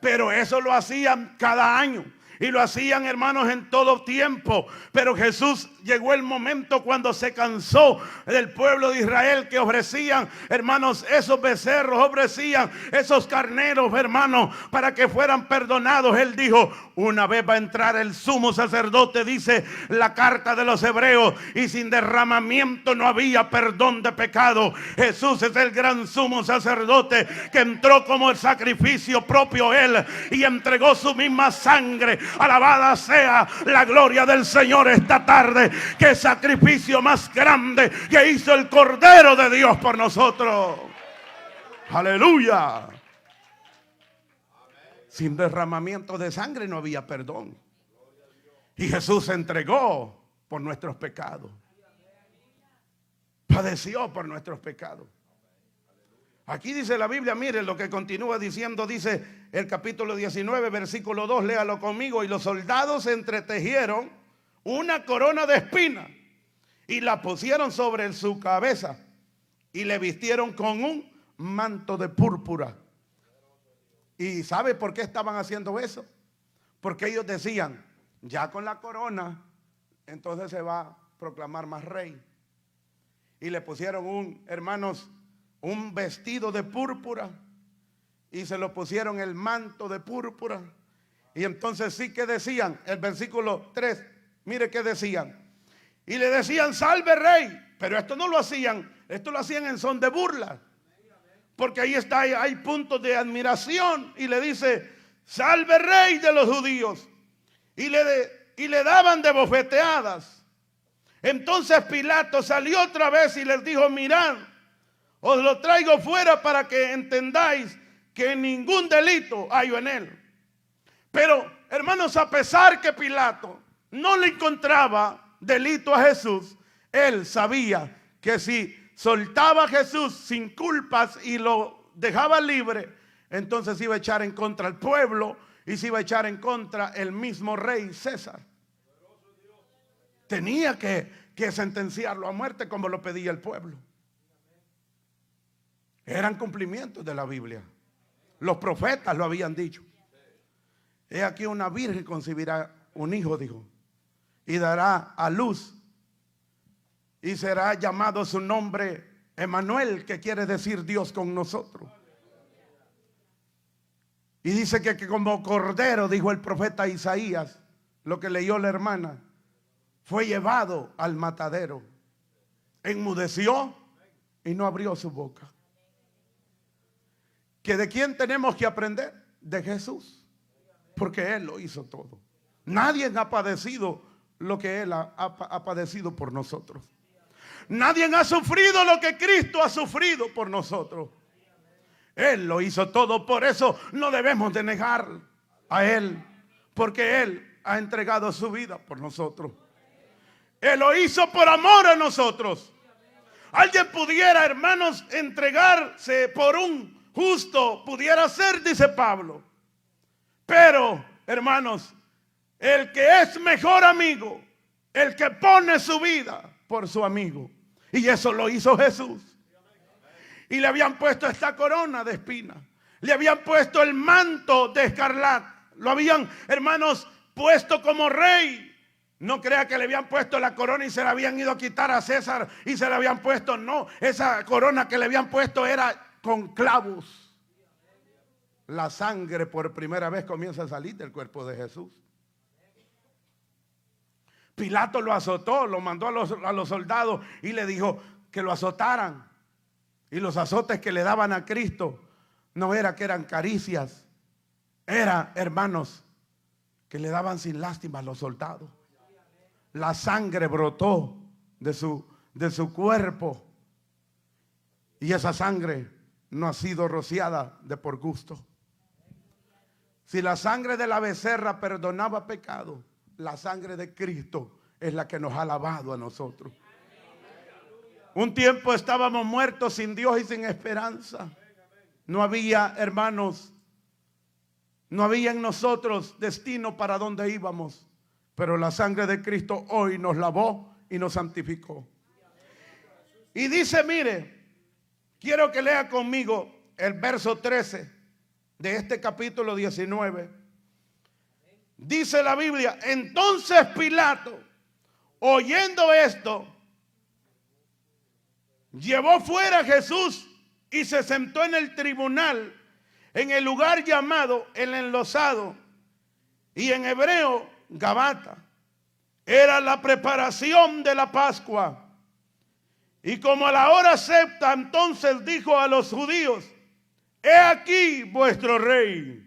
Pero eso lo hacían cada año. Y lo hacían, hermanos, en todo tiempo. Pero Jesús llegó el momento cuando se cansó del pueblo de Israel, que ofrecían, hermanos, esos becerros, ofrecían esos carneros, hermanos, para que fueran perdonados. Él dijo, una vez va a entrar el sumo sacerdote, dice la carta de los hebreos, y sin derramamiento no había perdón de pecado. Jesús es el gran sumo sacerdote que entró como el sacrificio propio él y entregó su misma sangre. Alabada sea la gloria del Señor esta tarde. Qué sacrificio más grande que hizo el Cordero de Dios por nosotros. Aleluya. Sin derramamiento de sangre no había perdón. Y Jesús se entregó por nuestros pecados. Padeció por nuestros pecados. Aquí dice la Biblia, miren lo que continúa diciendo, dice el capítulo 19, versículo 2, léalo conmigo. Y los soldados entretejieron una corona de espinas y la pusieron sobre su cabeza y le vistieron con un manto de púrpura. ¿Y sabe por qué estaban haciendo eso? Porque ellos decían, ya con la corona, entonces se va a proclamar más rey. Y le pusieron hermanos, un vestido de púrpura y se lo pusieron el manto de púrpura. Y entonces sí que decían, el versículo 3, mire que decían. Y le decían, salve rey. Pero esto no lo hacían, esto lo hacían en son de burla. Porque ahí está, hay puntos de admiración. Y le dice, salve rey de los judíos. Y le daban de bofeteadas. Entonces Pilato salió otra vez y les dijo, mirad, os lo traigo fuera para que entendáis que ningún delito hay en él. Pero, hermanos, a pesar que Pilato no le encontraba delito a Jesús, él sabía que si soltaba a Jesús sin culpas y lo dejaba libre, entonces iba a echar en contra al pueblo y se iba a echar en contra el mismo rey César. Tenía que sentenciarlo a muerte como lo pedía el pueblo. Eran cumplimientos de la Biblia. Los profetas lo habían dicho. He aquí una virgen concebirá un hijo, dijo, y dará a luz, y será llamado su nombre Emmanuel, que quiere decir Dios con nosotros. Y dice que como cordero, dijo el profeta Isaías, lo que leyó la hermana, fue llevado al matadero, enmudeció y no abrió su boca. ¿Que de quién tenemos que aprender? De Jesús, porque Él lo hizo todo. Nadie ha padecido lo que Él ha padecido por nosotros. Nadie ha sufrido lo que Cristo ha sufrido por nosotros. Él lo hizo todo, por eso no debemos de negar a Él, porque Él ha entregado su vida por nosotros. Él lo hizo por amor a nosotros. Alguien pudiera, hermanos, entregarse por un justo, pudiera ser, dice Pablo. Pero, hermanos, el que es mejor amigo, el que pone su vida por su amigo. Y eso lo hizo Jesús. Y le habían puesto esta corona de espinas. Le habían puesto el manto de escarlata. Lo habían, hermanos, puesto como rey. No crea que le habían puesto la corona y se la habían ido a quitar a César y se la habían puesto. No, esa corona que le habían puesto era con clavos. La sangre por primera vez comienza a salir del cuerpo de Jesús. Pilato lo azotó, lo mandó a los soldados y le dijo que lo azotaran. Y los azotes que le daban a Cristo no era que eran caricias, era, hermanos, que le daban sin lástima a los soldados. La sangre brotó de su cuerpo y esa sangre no ha sido rociada de por gusto. Si la sangre de la becerra perdonaba pecado, la sangre de Cristo es la que nos ha lavado a nosotros. Un tiempo estábamos muertos sin Dios y sin esperanza. No había, hermanos, no había en nosotros destino para donde íbamos. Pero la sangre de Cristo hoy nos lavó y nos santificó. Y dice, mire, quiero que lea conmigo el verso 13 de este capítulo 19. Dice la Biblia, entonces Pilato, oyendo esto, llevó fuera a Jesús y se sentó en el tribunal, en el lugar llamado el Enlosado, y en hebreo Gabata. Era la preparación de la Pascua. Y como a la hora sexta, entonces dijo a los judíos, he aquí vuestro rey.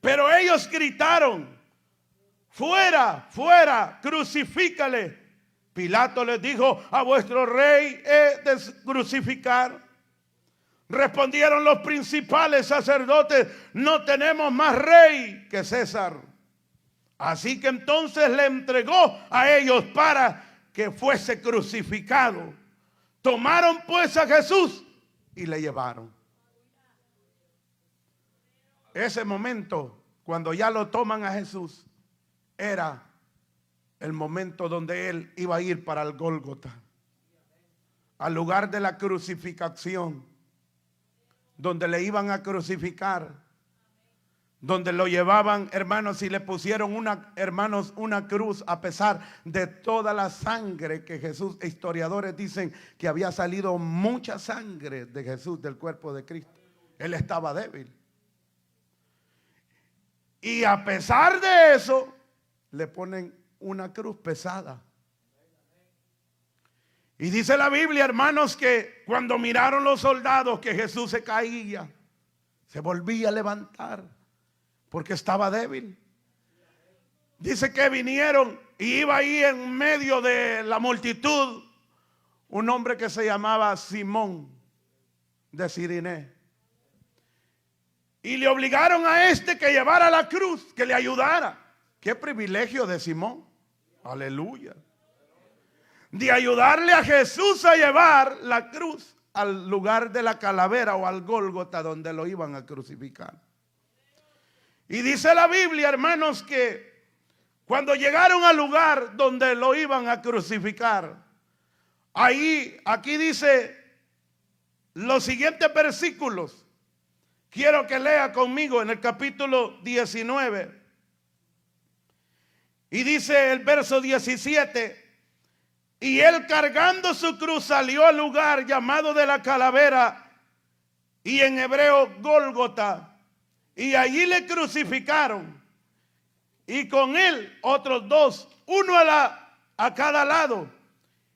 Pero ellos gritaron, fuera, fuera, crucifícale. Pilato les dijo, a vuestro rey he de crucificar. Respondieron los principales sacerdotes, no tenemos más rey que César. Así que entonces le entregó a ellos para que fuese crucificado. Tomaron pues a Jesús y le llevaron. Ese momento, cuando ya lo toman a Jesús, era el momento donde él iba a ir para el Gólgota, al lugar de la crucificación, donde le iban a crucificar, donde lo llevaban, hermanos, y le pusieron una cruz, a pesar de toda la sangre que Jesús, historiadores dicen que había salido mucha sangre de Jesús, del cuerpo de Cristo. Él estaba débil. Y a pesar de eso, le ponen una cruz pesada. Y dice la Biblia, hermanos, que cuando miraron los soldados que Jesús se caía, se volvía a levantar porque estaba débil. Dice que vinieron y iba ahí en medio de la multitud un hombre que se llamaba Simón de Cirené. Y le obligaron a este que llevara la cruz, que le ayudara. Qué privilegio de Simón. Aleluya. De ayudarle a Jesús a llevar la cruz al lugar de la calavera o al Gólgota donde lo iban a crucificar. Y dice la Biblia, hermanos, que cuando llegaron al lugar donde lo iban a crucificar, aquí dice los siguientes versículos. Quiero que lea conmigo en el capítulo 19. Y dice el verso 17. Y él cargando su cruz salió al lugar llamado de la calavera, y en hebreo Gólgota. Y allí le crucificaron. Y con él otros dos, uno a cada lado,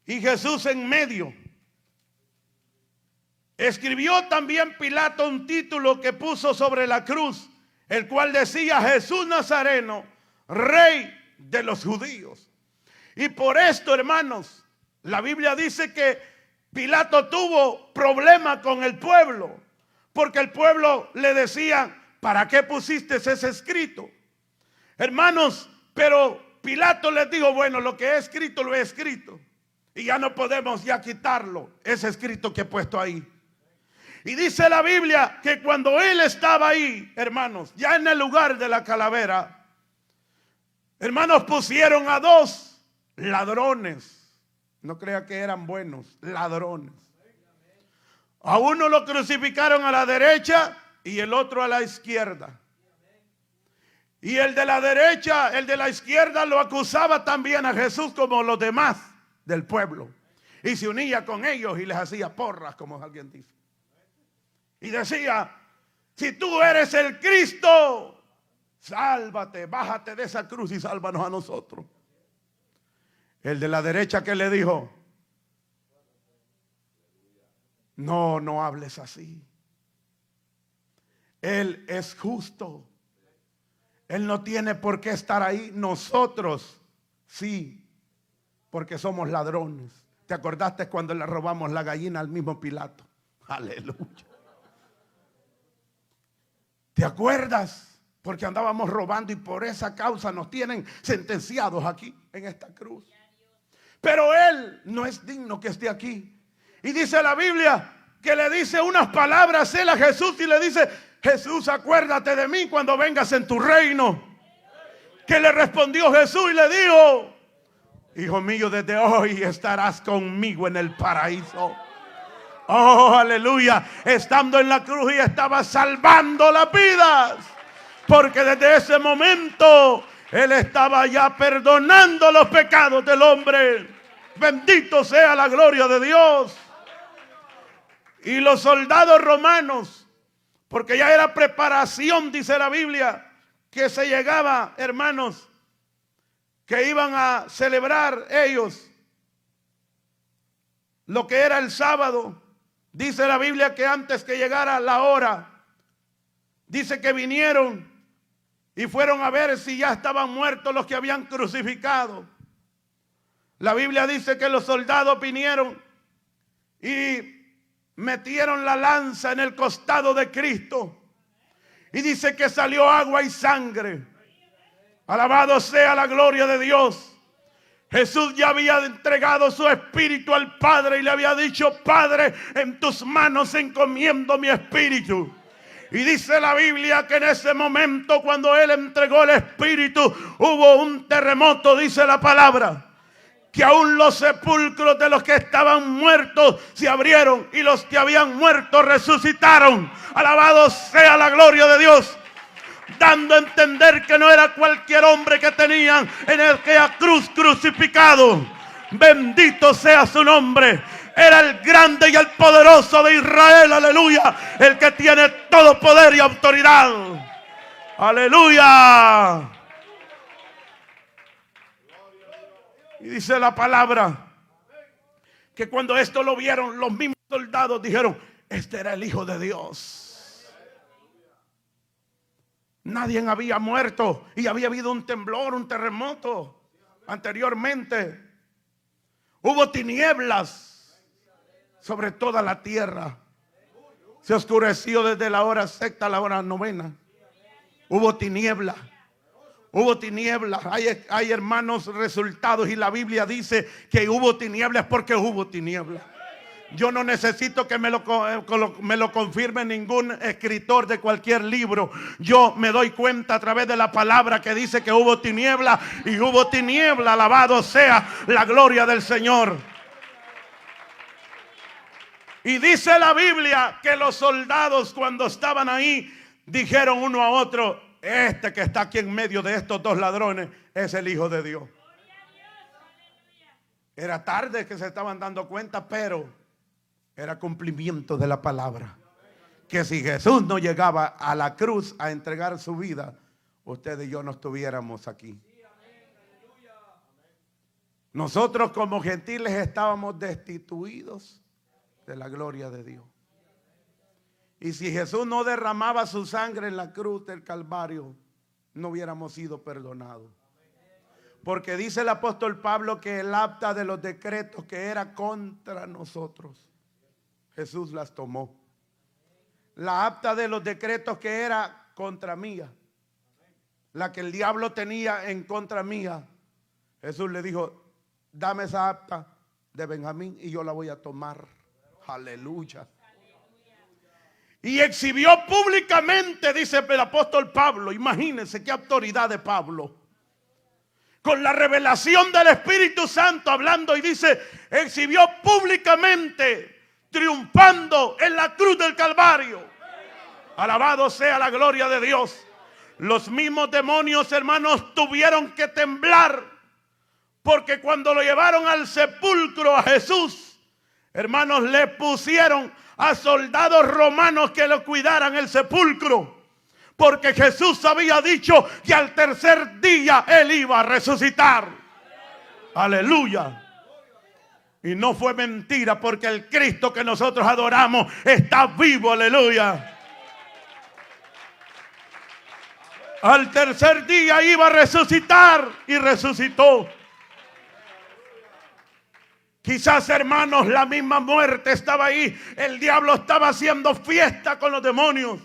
y Jesús en medio. Escribió también Pilato un título que puso sobre la cruz, el cual decía: Jesús Nazareno, Rey de los judíos. Y por esto, hermanos, la Biblia dice que Pilato tuvo problema con el pueblo, porque el pueblo le decía: ¿para qué pusiste ese escrito? Hermanos, pero Pilato les dijo: bueno, lo que he escrito lo he escrito, y ya no podemos ya quitarlo, ese escrito que he puesto ahí. Y dice la Biblia que cuando él estaba ahí, hermanos, ya en el lugar de la calavera, hermanos, pusieron a dos ladrones. No crea que eran buenos, ladrones. A uno lo crucificaron a la derecha y el otro a la izquierda. Y el de la derecha, el de la izquierda lo acusaba también a Jesús como los demás del pueblo. Y se unía con ellos y les hacía porras, como alguien dice. Y decía, si tú eres el Cristo, sálvate, bájate de esa cruz y sálvanos a nosotros. El de la derecha, que le dijo, no, no hables así. Él es justo. Él no tiene por qué estar ahí. Nosotros sí, porque somos ladrones. ¿Te acordaste cuando le robamos la gallina al mismo Pilato? Aleluya. ¿Te acuerdas? Porque andábamos robando y por esa causa nos tienen sentenciados aquí en esta cruz. Pero Él no es digno que esté aquí. Y dice la Biblia que le dice unas palabras Él a Jesús y le dice, Jesús, acuérdate de mí cuando vengas en tu reino. Que le respondió Jesús y le dijo, hijo mío, desde hoy estarás conmigo en el paraíso. Oh, aleluya. Estando en la cruz y estaba salvando las vidas. Porque desde ese momento Él estaba ya perdonando los pecados del hombre. Bendito sea la gloria de Dios. Y los soldados romanos, porque ya era preparación, dice la Biblia, que se llegaba, hermanos, que iban a celebrar ellos lo que era el sábado. Dice la Biblia que antes que llegara la hora, dice que vinieron y fueron a ver si ya estaban muertos los que habían crucificado. La Biblia dice que los soldados vinieron y metieron la lanza en el costado de Cristo. Y dice que salió agua y sangre. Alabado sea la gloria de Dios. Jesús ya había entregado su espíritu al Padre y le había dicho, Padre, en tus manos encomiendo mi espíritu. Y dice la Biblia que en ese momento, cuando Él entregó el espíritu, hubo un terremoto, dice la palabra. Que aún los sepulcros de los que estaban muertos se abrieron y los que habían muerto resucitaron. Alabado sea la gloria de Dios. Dando a entender que no era cualquier hombre que tenían en aquella cruz crucificado. Bendito sea su nombre. Era el grande y el poderoso de Israel, aleluya. El que tiene todo poder y autoridad. Aleluya. Y dice la palabra que cuando esto lo vieron, los mismos soldados dijeron, este era el Hijo de Dios. Nadie había muerto y había habido un temblor, un terremoto anteriormente. Hubo tinieblas sobre toda la tierra. Se oscureció desde la hora sexta a la hora novena. Hubo tinieblas. Hubo tinieblas. Hay hermanos resultados y la Biblia dice que hubo tinieblas porque hubo tinieblas. Yo no necesito que me lo confirme ningún escritor de cualquier libro. Yo me doy cuenta a través de la palabra que dice que hubo tiniebla y hubo tiniebla. Alabado sea la gloria del Señor. Y dice la Biblia que los soldados cuando estaban ahí dijeron uno a otro, este que está aquí en medio de estos dos ladrones es el Hijo de Dios. Era tarde que se estaban dando cuenta, pero era cumplimiento de la palabra. Que si Jesús no llegaba a la cruz a entregar su vida, usted y yo no estuviéramos aquí. Nosotros como gentiles estábamos destituidos de la gloria de Dios. Y si Jesús no derramaba su sangre en la cruz del Calvario, no hubiéramos sido perdonados. Porque dice el apóstol Pablo que el acta de los decretos que era contra nosotros, Jesús las tomó. La acta de los decretos que era contra mía, la que el diablo tenía en contra mía, Jesús le dijo, dame esa acta de Benjamín y yo la voy a tomar. Aleluya. Y exhibió públicamente, dice el apóstol Pablo, imagínense qué autoridad de Pablo, con la revelación del Espíritu Santo hablando, y dice, exhibió públicamente, triunfando en la cruz del Calvario. Alabado sea la gloria de Dios. Los mismos demonios, hermanos, tuvieron que temblar, porque cuando lo llevaron al sepulcro a Jesús, hermanos, le pusieron a soldados romanos que lo cuidaran el sepulcro, porque Jesús había dicho que al tercer día Él iba a resucitar. Aleluya. Y no fue mentira, porque el Cristo que nosotros adoramos está vivo. Aleluya. Al tercer día iba a resucitar y resucitó. Quizás, hermanos, la misma muerte estaba ahí. El diablo estaba haciendo fiesta con los demonios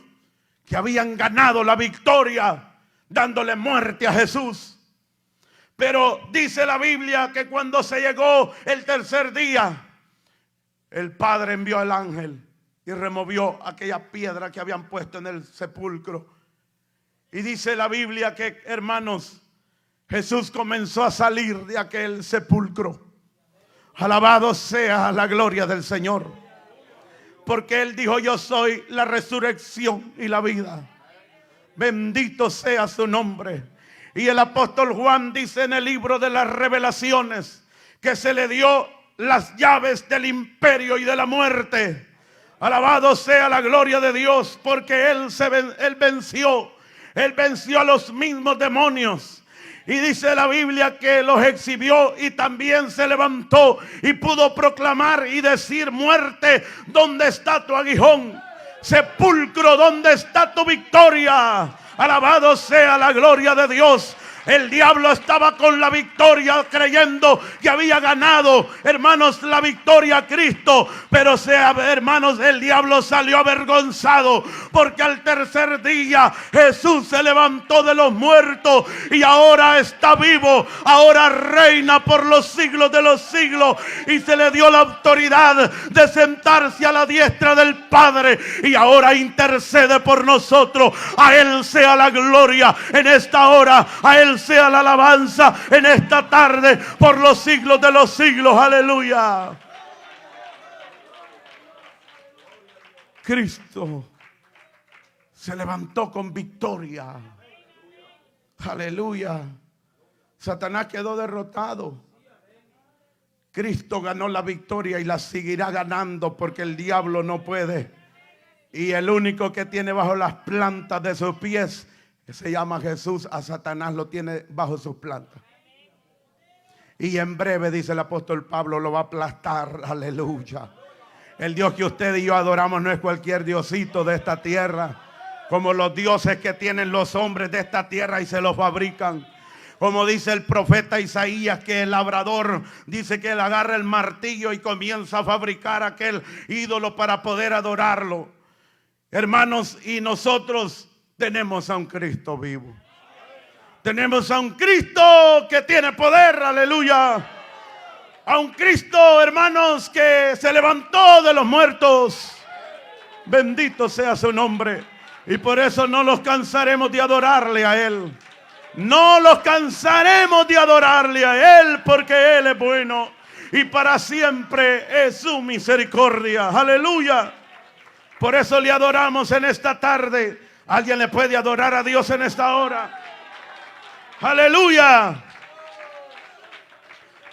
que habían ganado la victoria, dándole muerte a Jesús. Pero dice la Biblia que cuando se llegó el tercer día, el Padre envió al ángel y removió aquella piedra que habían puesto en el sepulcro. Y dice la Biblia que, hermanos, Jesús comenzó a salir de aquel sepulcro. Alabado sea la gloria del Señor. Porque Él dijo: yo soy la resurrección y la vida. Bendito sea su nombre. Y el apóstol Juan dice en el libro de las Revelaciones que se le dio las llaves del imperio y de la muerte. Alabado sea la gloria de Dios, porque Él venció. Él venció a los mismos demonios. Y dice la Biblia que los exhibió y también se levantó y pudo proclamar y decir: muerte, ¿dónde está tu aguijón? Sepulcro, ¿dónde está tu victoria? Alabado sea la gloria de Dios. El diablo estaba con la victoria, creyendo que había ganado, hermanos, la victoria a Cristo. Pero hermanos, el diablo salió avergonzado, porque al tercer día Jesús se levantó de los muertos y ahora está vivo. Ahora reina por los siglos de los siglos, y se le dio la autoridad de sentarse a la diestra del Padre, y ahora intercede por nosotros. A Él sea la gloria en esta hora. A Él sea la alabanza en esta tarde, por los siglos de los siglos. Aleluya. Cristo se levantó con victoria. Aleluya. Satanás quedó derrotado. Cristo ganó la victoria y la seguirá ganando, porque el diablo no puede. Y el único que tiene bajo las plantas de sus pies se llama Jesús. A Satanás lo tiene bajo sus plantas. Y en breve, dice el apóstol Pablo, lo va a aplastar. Aleluya. El Dios que usted y yo adoramos no es cualquier diosito de esta tierra, como los dioses que tienen los hombres de esta tierra y se los fabrican. Como dice el profeta Isaías, que el labrador dice que él agarra el martillo y comienza a fabricar aquel ídolo para poder adorarlo. Hermanos, y nosotros tenemos a un Cristo vivo. Tenemos a un Cristo que tiene poder, aleluya. A un Cristo, hermanos, que se levantó de los muertos. Bendito sea su nombre. Y por eso no nos cansaremos de adorarle a Él. No nos cansaremos de adorarle a Él, porque Él es bueno y para siempre es su misericordia. Aleluya. Por eso le adoramos en esta tarde. ¿Alguien le puede adorar a Dios en esta hora? Aleluya.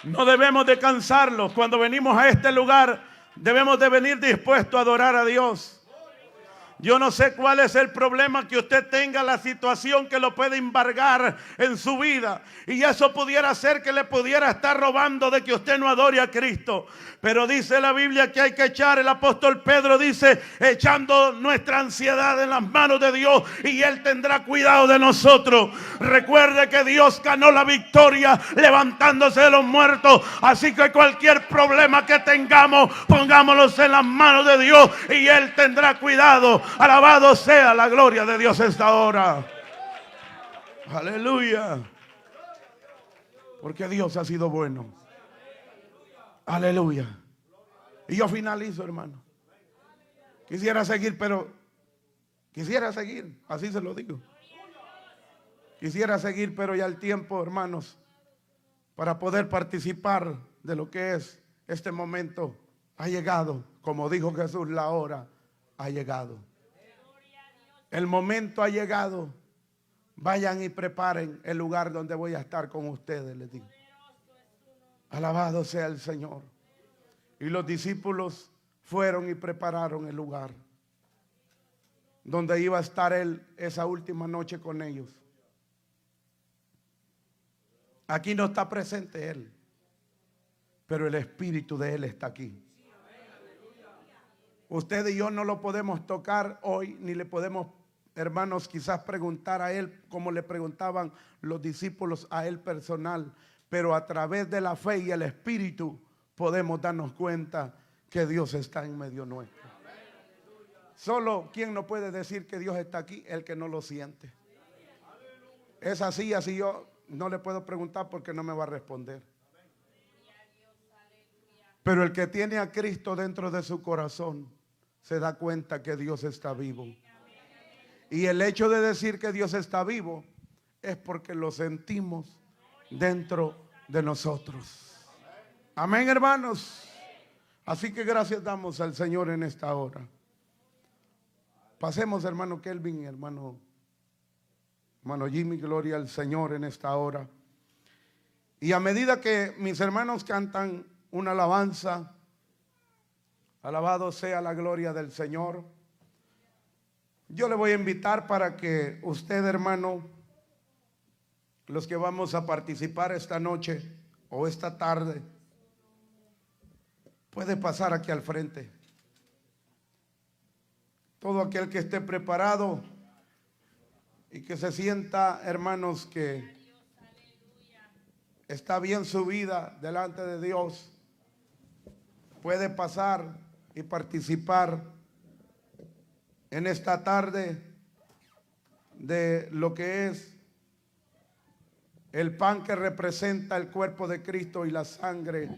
No debemos de cansarlos. Cuando venimos a este lugar, debemos de venir dispuestos a adorar a Dios. Yo no sé cuál es el problema que usted tenga, la situación que lo puede embargar en su vida. Y eso pudiera ser que le pudiera estar robando de que usted no adore a Cristo. Pero dice la Biblia que hay que echar, el apóstol Pedro dice, echando nuestra ansiedad en las manos de Dios, y Él tendrá cuidado de nosotros. Recuerde que Dios ganó la victoria levantándose de los muertos. Así que cualquier problema que tengamos, pongámoslos en las manos de Dios y Él tendrá cuidado. Alabado sea la gloria de Dios esta hora. Aleluya. Porque Dios ha sido bueno. Aleluya. Y yo finalizo, hermano. Quisiera seguir, así se lo digo. Quisiera seguir, pero ya el tiempo, hermanos, para poder participar de lo que es este momento ha llegado. Como dijo Jesús, la hora ha llegado. El momento ha llegado. Vayan y preparen el lugar donde voy a estar con ustedes, les digo. Alabado sea el Señor. Y los discípulos fueron y prepararon el lugar donde iba a estar él esa última noche con ellos. Aquí no está presente él, pero el Espíritu de él está aquí. Usted y yo no lo podemos tocar hoy, ni le podemos, hermanos, quizás preguntar a él como le preguntaban los discípulos a él personal, pero a través de la fe y el Espíritu podemos darnos cuenta que Dios está en medio nuestro. Solo quien no puede decir que Dios está aquí, el que no lo siente. Es así, así yo no le puedo preguntar porque no me va a responder. Pero el que tiene a Cristo dentro de su corazón se da cuenta que Dios está vivo. Y el hecho de decir que Dios está vivo es porque lo sentimos dentro de nosotros. Amén, hermanos. Así que gracias damos al Señor en esta hora. Pasemos, hermano Kelvin, hermano Jimmy, gloria al Señor en esta hora. Y a medida que mis hermanos cantan una alabanza, alabado sea la gloria del Señor, yo le voy a invitar para que usted, hermano, los que vamos a participar esta noche o esta tarde, puede pasar aquí al frente. Todo aquel que esté preparado y que se sienta, hermanos, que está bien su vida delante de Dios, puede pasar y participar en esta tarde de lo que es el pan que representa el cuerpo de Cristo y la sangre,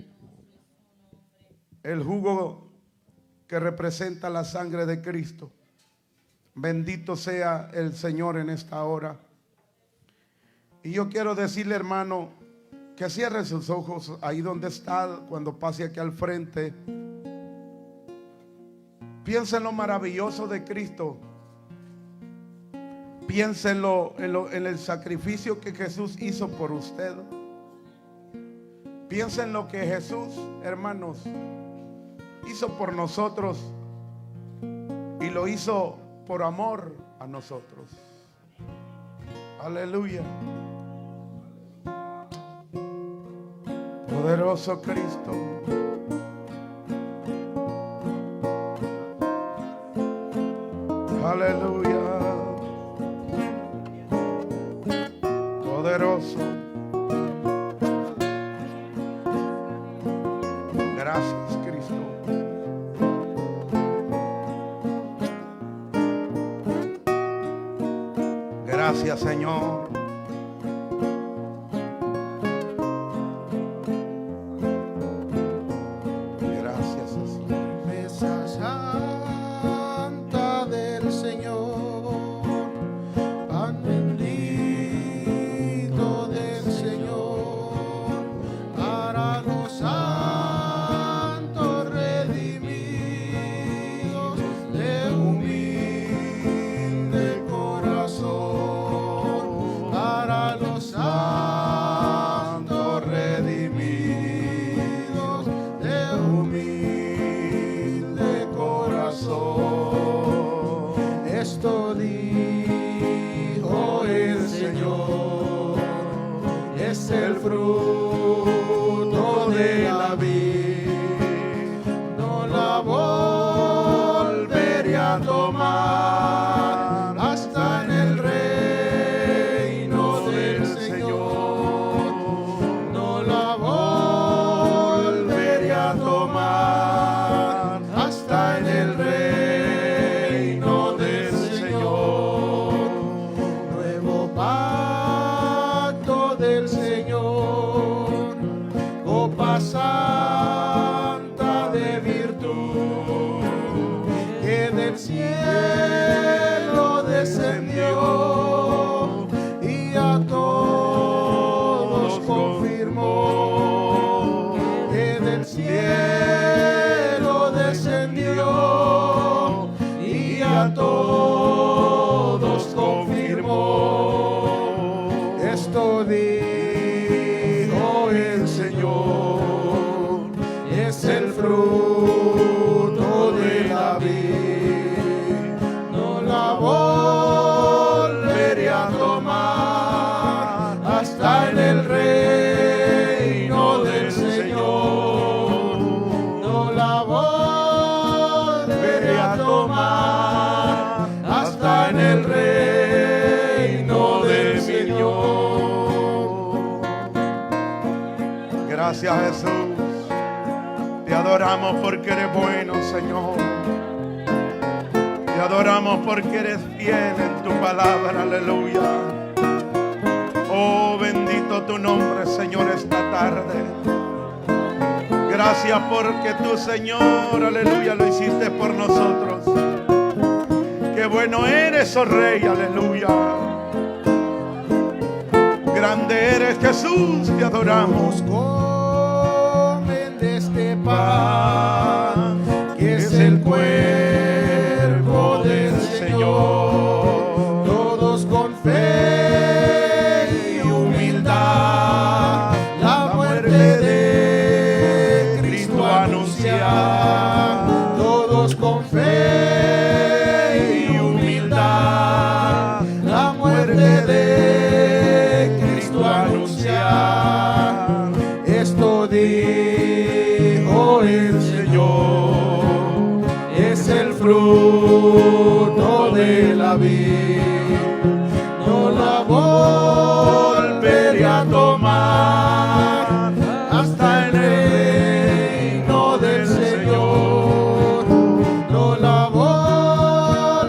el jugo que representa la sangre de Cristo. Bendito sea el Señor en esta hora. Y yo quiero decirle, hermano, que cierre sus ojos ahí donde está cuando pase aquí al frente. Piensa en lo maravilloso de Cristo. Piensa en el sacrificio que Jesús hizo por usted. Piensa en lo que Jesús, hermanos, hizo por nosotros y lo hizo por amor a nosotros. Aleluya. Poderoso Cristo. Aleluya. Poderoso. Gracias, Cristo. Gracias, Señor. Gracias, Jesús. Mesa santa del Señor, pan bendito del Señor, para los santos redimidos de humilde corazón, para los santos redimidos de humilde corazón. Esto dijo el Señor, es el fruto de la vid, no la volveré a tomar hasta en el reino del Señor, no la volveré a tomar hasta en el reino del Señor. Nuevo pacto del Señor, copa santa de virtud, que del cielo descendió y a todos confirmó, que del cielo descendió y a todos confirmó. Gracias, Jesús. Te adoramos porque eres bueno, Señor. Te adoramos porque eres fiel en tu palabra, aleluya. Oh, bendito tu nombre, Señor, esta tarde. Gracias porque tú, Señor, aleluya, lo hiciste por nosotros. Qué bueno eres, oh Rey, aleluya. Grande eres, Jesús, te adoramos. Comen de este pan, que es el cuerpo del Señor. Todos con fe y humildad la muerte de Cristo anunciar. Todos con fe y humildad la muerte de Cristo anunciar. Esto dijo el Señor, es el fruto de la vid, no la volveré a tomar hasta el reino del Señor. No la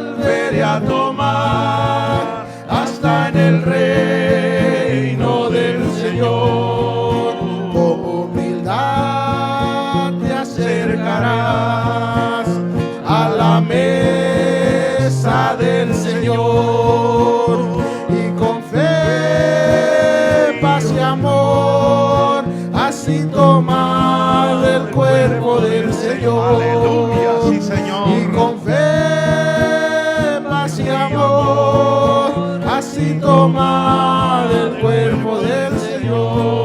volveré a tomar hasta en el reino del Señor. Con humildad te acercarás a la mesa del Señor, y con fe, paz y amor así tomar el cuerpo del Señor. Aleluya, sí, Señor. Y con fe, paz y amor así tomar el cuerpo del Señor.